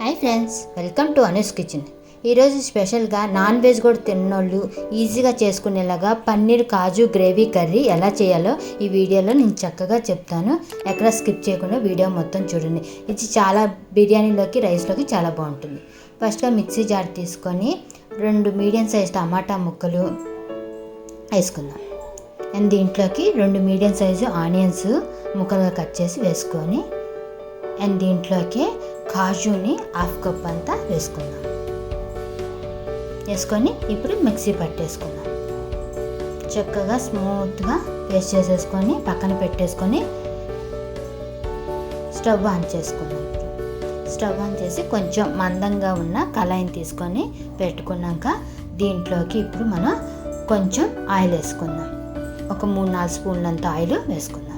Hi friends, welcome to Anu's kitchen. ఈరోజు స్పెషల్గా non veg కూడా తిన్నోళ్ళు ఈజీగా చేసుకునేలాగా పన్నీర్ కాజు గ్రేవీ కర్రీ ఎలా చేయాలో ఈ వీడియోలో నేను చక్కగా చెప్తాను. ఎక్కడ స్కిప్ చేయకుండా వీడియో మొత్తం చూడండి. ఇది చాలా బిర్యానీలోకి రైస్లోకి చాలా బాగుంటుంది. ఫస్ట్గా మిక్సీ జార్ తీసుకొని 2 మీడియం సైజ్ టమాటా ముక్కలు వేసుకుందాం. అండ్ దీంట్లోకి 2 మీడియం సైజు ఆనియన్స్ ముక్కలుగా కట్ చేసి వేసుకొని అండ్ దీంట్లోకి కాజుని 1/2 కప్ అంతా వేసుకొని ఇప్పుడు మిక్సీ పట్టేసుకుందాం. చక్కగా స్మూత్గా పేస్ట్ చేసేసుకొని పక్కన పెట్టేసుకొని స్టవ్ ఆన్ చేసుకుందాం. స్టవ్ ఆన్ చేసి కొంచెం మందంగా ఉన్న కళాయిని తీసుకొని పెట్టుకున్నాక దీంట్లోకి ఇప్పుడు మనం కొంచెం ఆయిల్ వేసుకుందాం. ఒక 3-4 స్పూన్లంత ఆయిల్ వేసుకుందాం.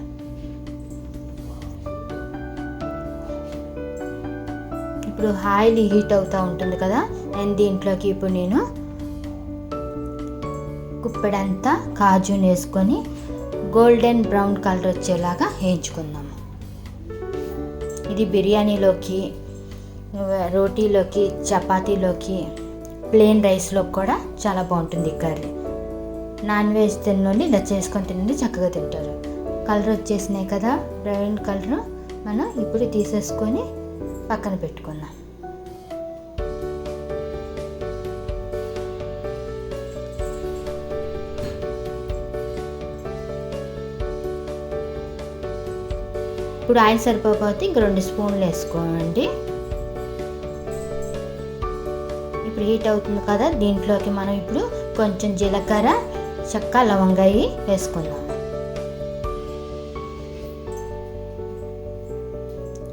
ఇప్పుడు ఆయిల్ హీట్ అవుతూ ఉంటుంది కదా, అండ్ దీంట్లోకి ఇప్పుడు నేను కుప్పెడంతా కాజుని వేసుకొని గోల్డెన్ బ్రౌన్ కలర్ వచ్చేలాగా వేయించుకుందాము. ఇది బిర్యానీలోకి, రోటీలోకి, చపాతీలోకి, ప్లెయిన్ రైస్లోకి కూడా చాలా బాగుంటుంది ఈ కర్రీ. నాన్ వెజ్ తిన్నోళ్ళు ఇలా చేసుకొని తినండి, చక్కగా తింటారు. కలర్ వచ్చేసినాయి కదా, బ్రౌన్ కలర్. మనం ఇప్పుడు తీసేసుకొని పక్కన పెట్టుకుందాం. ఇప్పుడు ఆయిల్ సరిపోతే ఇంక 2 స్పూన్లు వేసుకోండి. ఇప్పుడు హీట్ అవుతుంది కదా, దీంట్లోకి మనం ఇప్పుడు కొంచెం జీలకర్ర, చెక్క, లవంగాయి వేసుకుందాం.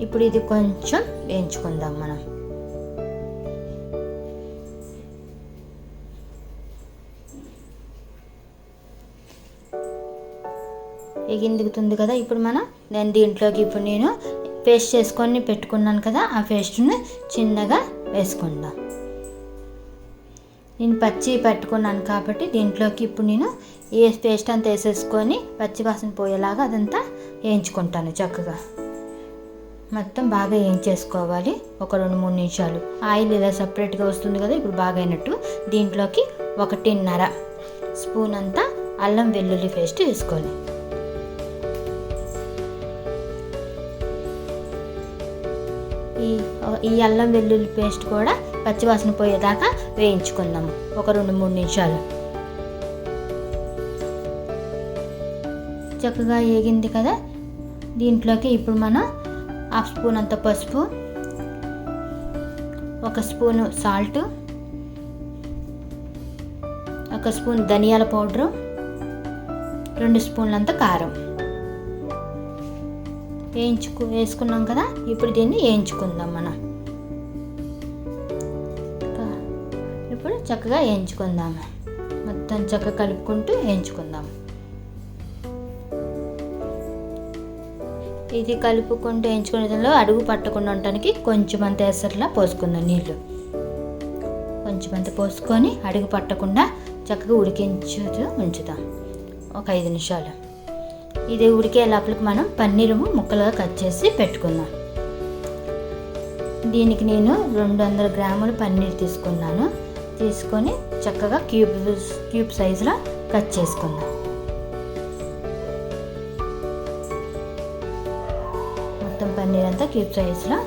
ఇప్పుడు ఇది కొంచెం వేయించుకుందాం మనం. ఎగిందుకుతుంది కదా, ఇప్పుడు నేను దీంట్లోకి ఇప్పుడు నేను పేస్ట్ చేసుకొని పెట్టుకున్నాను కదా, ఆ పేస్ట్ని చిన్నగా వేసుకుందాం. నేను పచ్చి పెట్టుకున్నాను కాబట్టి దీంట్లోకి ఇప్పుడు నేను ఏ పేస్ట్ అంతా వేసేసుకొని పచ్చి వాసన పోయేలాగా అదంతా వేయించుకుంటాను. చక్కగా మొత్తం బాగా వేయించేసుకోవాలి. ఒక 2-3 నిమిషాలు. ఆయిల్ ఇలా సపరేట్గా వస్తుంది కదా, ఇప్పుడు బాగా అయినట్టు. దీంట్లోకి 1.5 స్పూన్ అంతా అల్లం వెల్లుల్లి పేస్ట్ వేసుకోవాలి. ఈ అల్లం వెల్లుల్లి పేస్ట్ కూడా పచ్చివాసన పోయేదాకా వేయించుకుందాము ఒక 2-3 నిమిషాలు. చక్కగా వేగింది కదా, దీంట్లోకి ఇప్పుడు మనం 1/2 స్పూన్ అంత పసుపు, 1 స్పూను సాల్ట్, 1 స్పూన్ ధనియాల పౌడరు, 2 స్పూన్లంత కారం వేసుకున్నాం కదా. ఇప్పుడు దీన్ని వేయించుకుందాం మనం. ఇప్పుడు చక్కగా వేయించుకుందాము. మొత్తం చక్కగా కలుపుకుంటూ వేయించుకుందాం. ఇది కలుపుకుంటూ వేయించుకునేలో అడుగు పట్టకుండా ఉండటానికి కొంచెం అంత ఎసరులా పోసుకుందాం. నీళ్ళు కొంచెం అంత పోసుకొని అడుగు పట్టకుండా చక్కగా ఉంచుదాం ఒక 5 నిమిషాలు. ఇది ఉడికే లోపలికి మనం పన్నీరు ముక్కలుగా కట్ చేసి పెట్టుకుందాం. దీనికి నేను 200 గ్రాముల పన్నీర్ తీసుకొని చక్కగా క్యూబ్ సైజులో కట్ చేసుకుందాం. మొత్తం పన్నీర్ అంతా క్యూబ్ సైజులో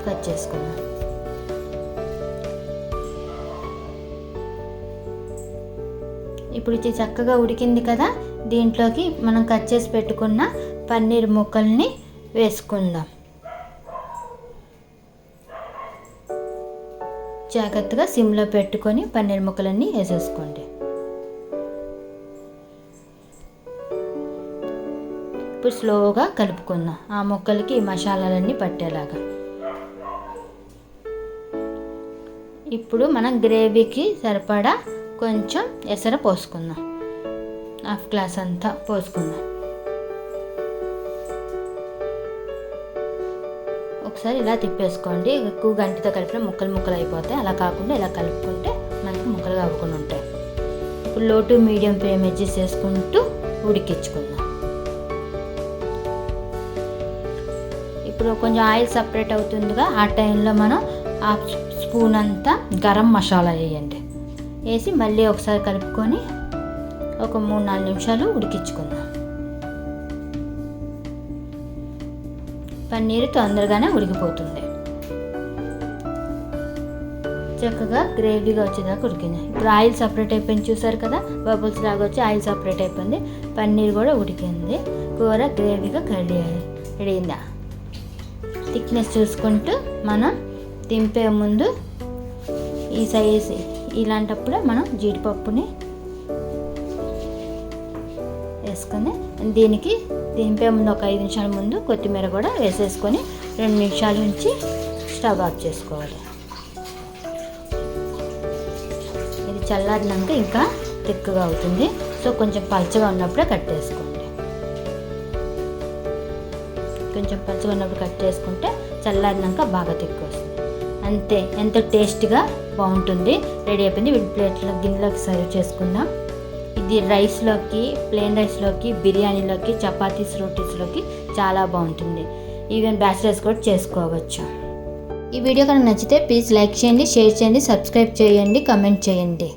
కట్ చేసుకుందాం. ఇప్పుడు ఇది చక్కగా ఉడికింది కదా, దీంట్లోకి మనం కట్ చేసి పెట్టుకున్న పన్నీర్ ముక్కల్ని వేసుకుందాం. జాగ్రత్తగా సిమ్లో పెట్టుకొని పన్నీర్ ముక్కలన్నీ వేసేసుకోండి. ఇప్పుడు స్లోగా కలుపుకుందాం, ఆ ముక్కలకి ఈ మసాలాలన్నీ పట్టేలాగా. ఇప్పుడు మనం గ్రేవీకి సరిపడా కొంచెం ఎసరు పోసుకుందాం. 1/2 గ్లాస్ అంతా పోసుకుందాం. ఒకసారి ఇలా తిప్పేసుకోండి. ఎక్కువ గంటితో కలిపిన ముక్కలు అయిపోతాయి. అలా కాకుండా ఇలా కలుపుకుంటే మనకి ముక్కలు అవ్వకుండా ఉంటాయి. ఇప్పుడు లో టు మీడియం ఫ్లేమ్ అడ్జస్ట్ చేసుకుంటూ ఉడికించుకుందాం. ఇప్పుడు కొంచెం ఆయిల్ సపరేట్ అవుతుందిగా, ఆ టైంలో మనం హాఫ్ స్పూన్ అంతా గరం మసాలా వేయండి. వేసి మళ్ళీ ఒకసారి కలుపుకొని ఒక 3-4 నిమిషాలు ఉడికించుకుందాం. పన్నీరు తొందరగానే ఉడికిపోతుంది. చక్కగా గ్రేవీగా వచ్చేదాకా ఉడికింది. ఇప్పుడు ఆయిల్ సపరేట్ అయిపోయింది, చూసారు కదా, బబుల్స్ లాగా వచ్చి ఆయిల్ సపరేట్ అయిపోయింది. పన్నీర్ కూడా ఉడికింది. కూర గ్రేవీగా రెడీ అయిందా. థిక్నెస్ చూసుకుంటూ మనం దింపే ముందు ఈ సైజ్ ఇలాంటప్పుడే మనం జీడిపప్పుని వేసుకొని దీనికి దింపే ముందు ఒక 5 నిమిషాల ముందు కొత్తిమీర కూడా వేసేసుకొని 2 నిమిషాల నుంచి స్టవ్ ఆఫ్ చేసుకోవాలి. ఇది చల్లారినాక ఇంకా తిక్కుగా అవుతుంది. సో కొంచెం పల్చగా ఉన్నప్పుడే కట్టేసుకోండి. కొంచెం పల్చగా ఉన్నప్పుడు కట్టేసుకుంటే చల్లారినాక బాగా తిక్కు వస్తుంది. అంతే, ఎంతో టేస్ట్గా బాగుంటుంది. రెడీ అయిపోయింది. వీటి ప్లేట్లో గిన్నెలోకి సర్వ్ చేసుకుందాం. ఇది రైస్లోకి, ప్లెయిన్ రైస్లోకి, బిర్యానీలోకి, చపాతీస్, రోటీస్లోకి చాలా బాగుంటుంది. ఈవెన్ బ్యాచిలర్స్ కూడా చేసుకోవచ్చు. ఈ వీడియో కనుక నచ్చితే ప్లీజ్ లైక్ చేయండి, షేర్ చేయండి, సబ్స్క్రైబ్ చేయండి, కమెంట్ చేయండి.